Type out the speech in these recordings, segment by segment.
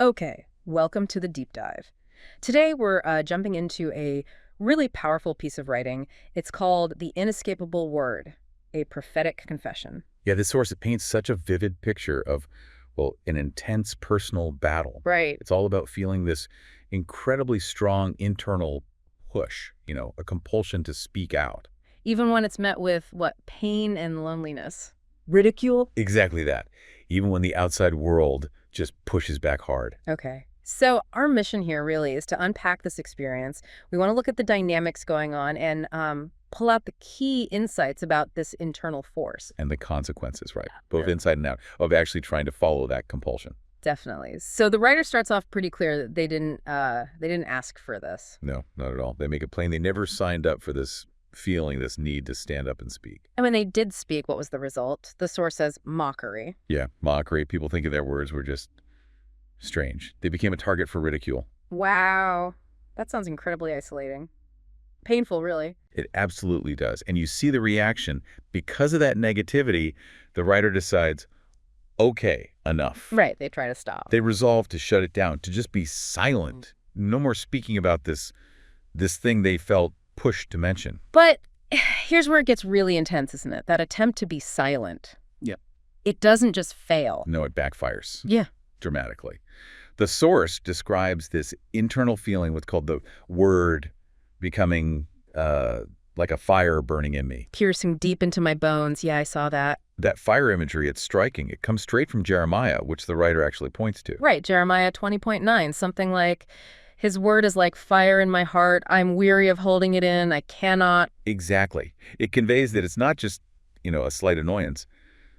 Okay, welcome to the deep dive. Today we're jumping into a really powerful piece of writing. It's called The Inescapable Word, a Prophetic Confession. Yeah, this source, it paints such a vivid picture of, well, an intense personal battle. Right. It's all about feeling this incredibly strong internal push, a compulsion to speak out. Even when it's met with, what, pain and loneliness. Ridicule? Exactly that. Even when the outside world just pushes back hard. Okay. So our mission here really is to unpack this experience. We want to look at the dynamics going on and pull out the key insights about this internal force. And the consequences, right? Both inside and out, of actually trying to follow that compulsion. Definitely. So the writer starts off pretty clear that they didn't ask for this. No, not at all. They make it plain they never signed up for this feeling, this need to stand up and speak. And when they did speak, what was the result? The source says mockery. Yeah, mockery. People thinking their words were just strange. They became a target for ridicule. Wow. That sounds incredibly isolating. Painful, really. It absolutely does. And you see the reaction. Because of that negativity, the writer decides, okay, enough. Right, they try to stop. They resolve to shut it down, to just be silent. No more speaking about this thing they felt pushed to mention. But here's where it gets really intense, isn't it? That attempt to be silent. Yeah. It doesn't just fail. No, it backfires. Yeah. Dramatically. The source describes this internal feeling, what's called the word, becoming like a fire burning in me. Piercing deep into my bones. Yeah, I saw that. That fire imagery, it's striking. It comes straight from Jeremiah, which the writer actually points to. Right, Jeremiah 20.9, something like, his word is like fire in my heart. I'm weary of holding it in. I cannot. Exactly. It conveys that it's not just, a slight annoyance.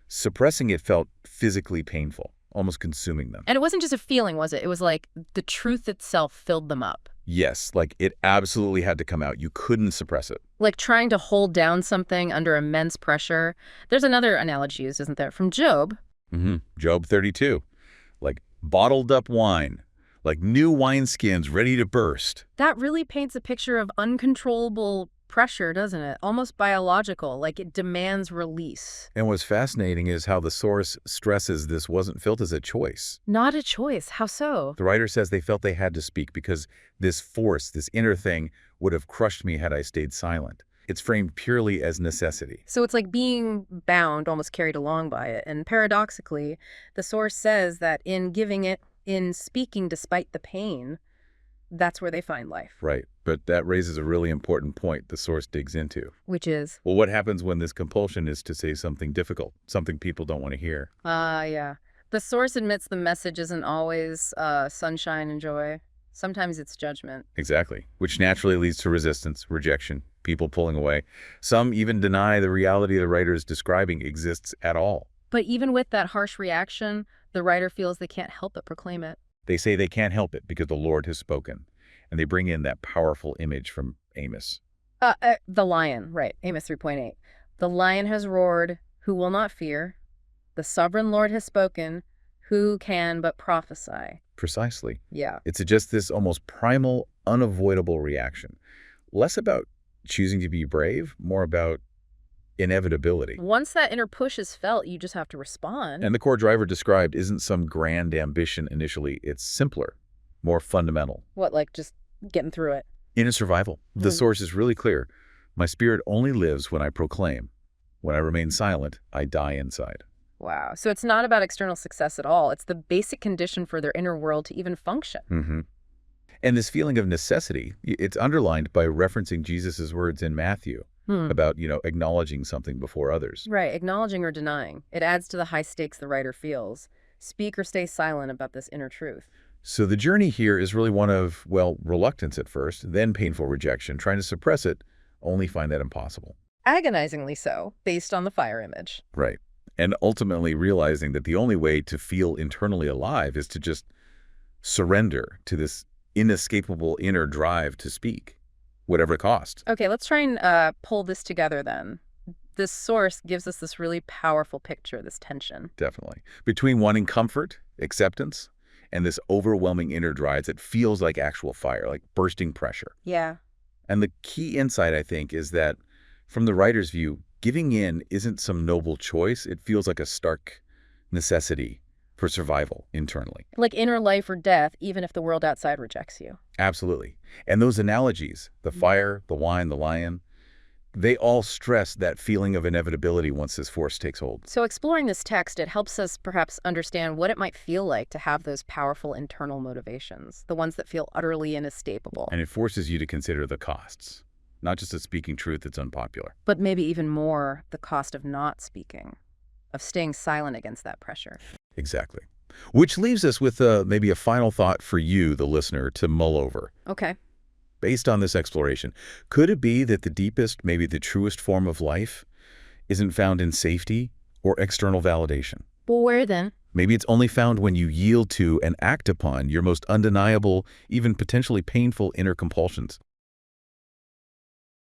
Suppressing it felt physically painful, almost consuming them. And it wasn't just a feeling, was it? It was like the truth itself filled them up. Yes, like it absolutely had to come out. You couldn't suppress it. Like trying to hold down something under immense pressure. There's another analogy used, isn't there, from Job? Job 32. Like bottled up wine. Like new wineskins ready to burst. That really paints a picture of uncontrollable pressure, doesn't it? Almost biological, like it demands release. And what's fascinating is how the source stresses this wasn't felt as a choice. Not a choice. How so? The writer says they felt they had to speak because this force, this inner thing, would have crushed me had I stayed silent. It's framed purely as necessity. So it's like being bound, almost carried along by it. And paradoxically, the source says that in giving it, in speaking despite the pain, that's where they find life. Right. But that raises a really important point the source digs into. Which is? Well, what happens when this compulsion is to say something difficult, something people don't want to hear? Yeah. The source admits the message isn't always sunshine and joy. Sometimes it's judgment. Exactly. Which naturally leads to resistance, rejection, people pulling away. Some even deny the reality the writer is describing exists at all. But even with that harsh reaction, the writer feels they can't help but proclaim it. They say they can't help it because the Lord has spoken. And they bring in that powerful image from Amos. The lion, right, Amos 3.8. The lion has roared, who will not fear? The sovereign Lord has spoken, who can but prophesy? Precisely. Yeah. It's just this almost primal, unavoidable reaction. Less about choosing to be brave, more about inevitability. Once that inner push is felt, you just have to respond. And the core driver described isn't some grand ambition initially. It's simpler, more fundamental. What, like just getting through it? Inner survival. The source is really clear. My spirit only lives when I proclaim. When I remain silent, I die inside. Wow. So it's not about external success at all. It's the basic condition for their inner world to even function. And this feeling of necessity, it's underlined by referencing Jesus's words in Matthew about, acknowledging something before others. Right. Acknowledging or denying. It adds to the high stakes the writer feels. Speak or stay silent about this inner truth. So the journey here is really one of, well, reluctance at first, then painful rejection. Trying to suppress it, only find that impossible. Agonizingly so, based on the fire image. Right. And ultimately realizing that the only way to feel internally alive is to just surrender to this inescapable inner drive to speak, whatever it costs. Okay, let's try and pull this together then. This source gives us this really powerful picture, this tension. Definitely. Between wanting comfort, acceptance, and this overwhelming inner drive that feels like actual fire, like bursting pressure. Yeah. And the key insight, I think, is that from the writer's view, giving in isn't some noble choice. It feels like a stark necessity for survival internally. Like inner life or death, even if the world outside rejects you. Absolutely. And those analogies, the fire, the wine, the lion, they all stress that feeling of inevitability once this force takes hold. So exploring this text, it helps us perhaps understand what it might feel like to have those powerful internal motivations, the ones that feel utterly inescapable. And it forces you to consider the costs, not just of speaking truth that's unpopular. But maybe even more, the cost of not speaking, of staying silent against that pressure. Exactly. Which leaves us with maybe a final thought for you, the listener, to mull over. Okay. Based on this exploration, could it be that the deepest, maybe the truest form of life isn't found in safety or external validation? Well, where then? Maybe it's only found when you yield to and act upon your most undeniable, even potentially painful inner compulsions.